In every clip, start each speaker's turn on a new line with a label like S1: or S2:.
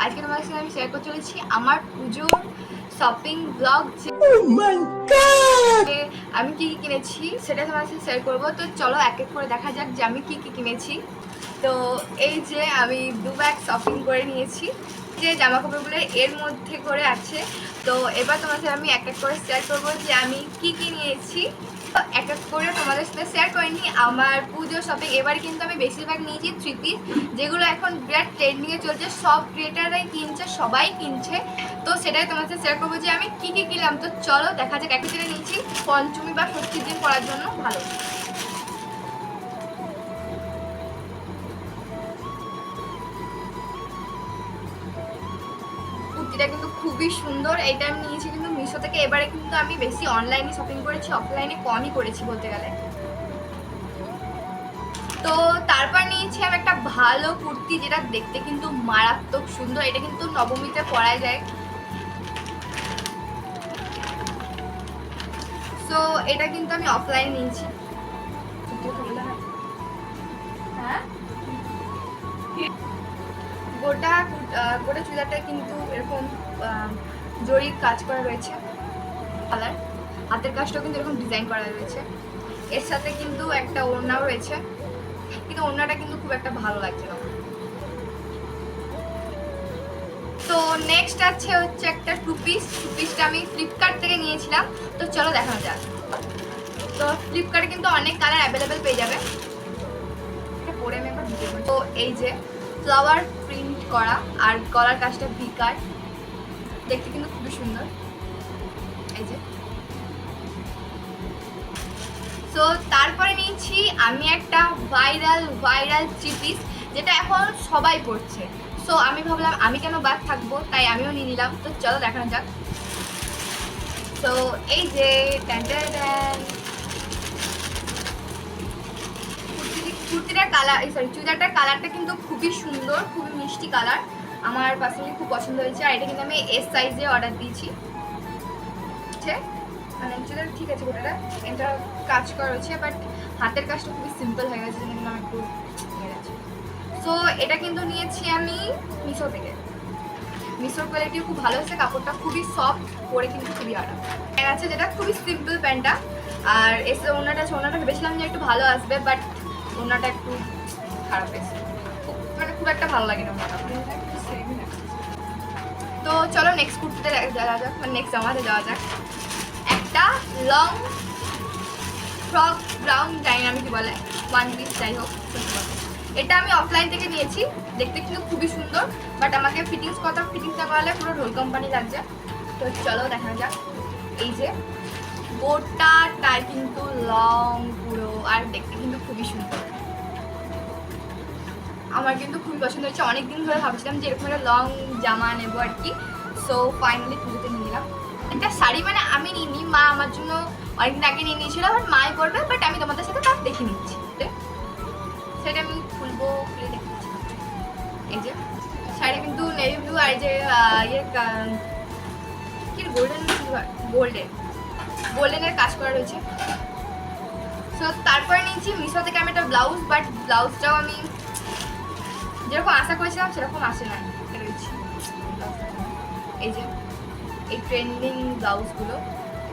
S1: আজকে তোমাদের সাথে আমি শেয়ার করতে চলেছি আমার পুজোর শপিং ব্লগ। আমি কি কি কিনেছি সেটা তোমাদের সাথে শেয়ার করবো। তো চলো এক এক করে দেখা যাক যে আমি কি কি কিনেছি। তো এই যে আমি 2 ব্যাগ শপিং করে নিয়েছি, যে জামা কাপড়গুলো এর মধ্যে করে আছে। তো এবার তোমাদের সাথে আমি এক এক করে শেয়ার করবো যে আমি কি কি নিয়েছি। এক এক করে তোমাদের সাথে শেয়ার করিনি আমার পুজো শপিং। এবার কিন্তু আমি বেশিরভাগ নিয়েছি 3 পিস, যেগুলো এখন বিরাট ট্রেন্ডিংয়ে চলছে, সব ক্রিয়েটাররাই কিনছে, সবাই কিনছে। তো সেটাই তোমাদের সাথে শেয়ার করবো যে আমি কি কি কিনলাম। তো চলো দেখা যাক। এক দিনে নিয়েছি পঞ্চমী বা ষষ্ঠীর দিন পরার জন্য ভালো। কুর্তিটা কিন্তু খুবই সুন্দর, এইটা আমি নিয়েছি কিন্তু মিশো থেকে। এবারে কিন্তু আমি বেশি অনলাইনে শপিং করেছি, অফলাইনে কমই করেছি বলতে গেলে। তো তারপর নিয়েছি আমি একটা ভালো কুর্তি, যেটা দেখতে কিন্তু মারাত্মক সুন্দর। এটা কিন্তু নবমীতে পরা যায়। তো এটা কিন্তু আমি অফলাইন নিয়েছি। হ্যাঁ, গোটা গোটা চুড়িদারটা কিন্তু এরকম জরির কাজ করা রয়েছে, কালার হাতের কাজটাও কিন্তু এরকম ডিজাইন করা রয়েছে। এর সাথে কিন্তু একটা ওড়নাও রয়েছে, কিন্তু ওড়নাটা কিন্তু খুব একটা ভালো লাগছে না। তো নেক্সট হচ্ছে একটা টু পিসটা আমি ফ্লিপকার্ট থেকে নিয়েছিলাম। তো চলো দেখানো যাক। তো ফ্লিপকার্টে কিন্তু অনেক কালার অ্যাভেলেবেল পেয়ে যাবে। এটা পরে আমি একবার ভিডিও করি। তো এই যে ফ্লাওয়ার প্রিন্ট করা আর গলার কাজটা ভিকার, দেখতে কিন্তু খুবই সুন্দর। এই যে তো তারপরে নিয়েছি আমি একটা ভাইরাল থ্রি পিস, যেটা এখন সবাই পরছে। সো আমি ভাবলাম আমি কেন বাদ থাকবো, তাই আমিও নিয়ে নিলাম। তো চলো দেখানো যাক। তো এই যে কুর্তিটার কালার, সরি চুড়িদারটার কালারটা কিন্তু খুবই সুন্দর, খুবই মিষ্টি কালার। আমার পার্সোনালি খুব পছন্দ হয়েছে। আর এটা কিন্তু আমি এস সাইজে অর্ডার দিয়েছি। মানে চুড়িদার ঠিক আছে, গোটাটা এটা কাজ করা রয়েছে, বাট হাতের কাজটা খুবই সিম্পল হয়ে গেছে, যেন আমার একটু গেছে। সো এটা কিন্তু নিয়েছি আমি মিশো থেকে। মিশোর কোয়ালিটিও খুব ভালো হয়েছে, কাপড়টা খুবই সফট, পরে কিন্তু খুবই আরাম। প্যান্ট আছে যেটা খুবই সিম্পল প্যান্টটা। আর এসে ওনাটা আছে, ওনাটা ভেবেছিলাম যে একটু ভালো আসবে, বাট ওনাটা একটু খারাপ এসে, মানে খুব একটা ভালো লাগে না ওনাটা। তো চলো নেক্সট কুর্তিতে যাওয়া যাক, মানে নেক্সট জামাতে যাওয়া যাক। একটা লং ফ্রক ব্রাউন, জানি না আমি কি বলে, ওয়ান পিস যাই হোক। এটা আমি অফলাইন থেকে নিয়েছি, দেখতে কিন্তু খুবই সুন্দর, বাট আমাকে ফিটিংসটা করালে পুরো ঢোল কোম্পানি লাগছে। তো চলো দেখা যাক। এই যে গোটাটাই কিন্তু লং পুরো, আর দেখতে কিন্তু খুবই সুন্দর। আমার কিন্তু খুবই পছন্দ হয়েছে। অনেকদিন ধরে ভাবছিলাম যে এরকম একটা লং জামা নেবো আর কি। সো ফাইনালি পুজোতে নিয়ে নিলাম। একটা শাড়ি মানে আমি নিইনি, মা আমার জন্য অনেকদিন আগে নিয়ে নিয়েছিল, বাট মাই করবে, বাট আমি তোমাদের সাথে তার দেখে নিচ্ছি। সেটা আমি খুলে দেখে নিচ্ছি। এই যে শাড়ি কিন্তু নেভি ব্লু, আর এই যে কি গোল্ডেনের কাজ করা রয়েছে। সো তারপরে নিয়েছি মিশো থেকে আমি একটা ব্লাউজ, বাট ব্লাউজটাও আমি যেরকম আশা করেছিলাম সেরকম আসে না। এই যে এই ট্রেন্ডিং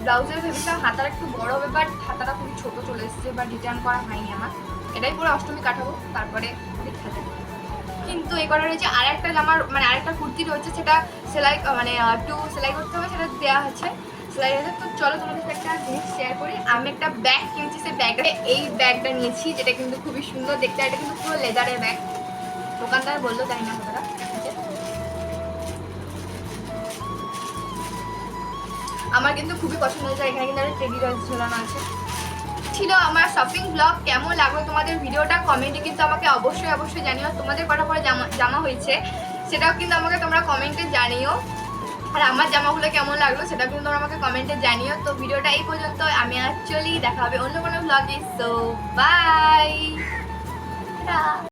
S1: ব্লাউজের ভেবেছিলাম হাতাটা একটু বড় হবে, বাট হাতাটা খুবই ছোট চলে এসেছে, বাট রিটার্ন করা হয়নি আমার। এটাই পুরো অষ্টমী কাটাবো, তারপরে দেখা যাবে। কিন্তু এই করা রয়েছে আর একটা জামার, মানে আরেকটা কুর্তি রয়েছে, সেটা সেলাই, মানে একটু সেলাই করতে হবে, সেটা দেওয়া আছে, সেলাই আছে। তো চলো তোমাদের সাথে একটা জিনিস শেয়ার করি। আমি একটা ব্যাগ কিনেছি, সেই ব্যাগটা, এই ব্যাগটা নিয়েছি, যেটা কিন্তু খুবই সুন্দর দেখতে। এটা কিন্তু পুরো লেদারের ব্যাগ, দোকানদার বললো, জানি না কথাটা। আমার কিন্তু খুবই পছন্দ হয়েছে। এখানে কিন্তু একটা টেডি রয়েছে, ঝোলানো আছে। ছিল আমার শপিং ব্লগ। কেমন লাগলো তোমাদের ভিডিওটা কমেন্টে কিন্তু আমাকে অবশ্যই জানিও। তোমাদের কটা করে জামা হয়েছে সেটাও কিন্তু আমাকে তোমরা কমেন্টে জানিও। আর আমার জামাগুলো কেমন লাগলো সেটাও কিন্তু তোমরা আমাকে কমেন্টে জানিও। তো ভিডিওটা এই পর্যন্ত, আমি অ্যাকচুয়ালি দেখা হবে অন্য কোনো ব্লগে। So by.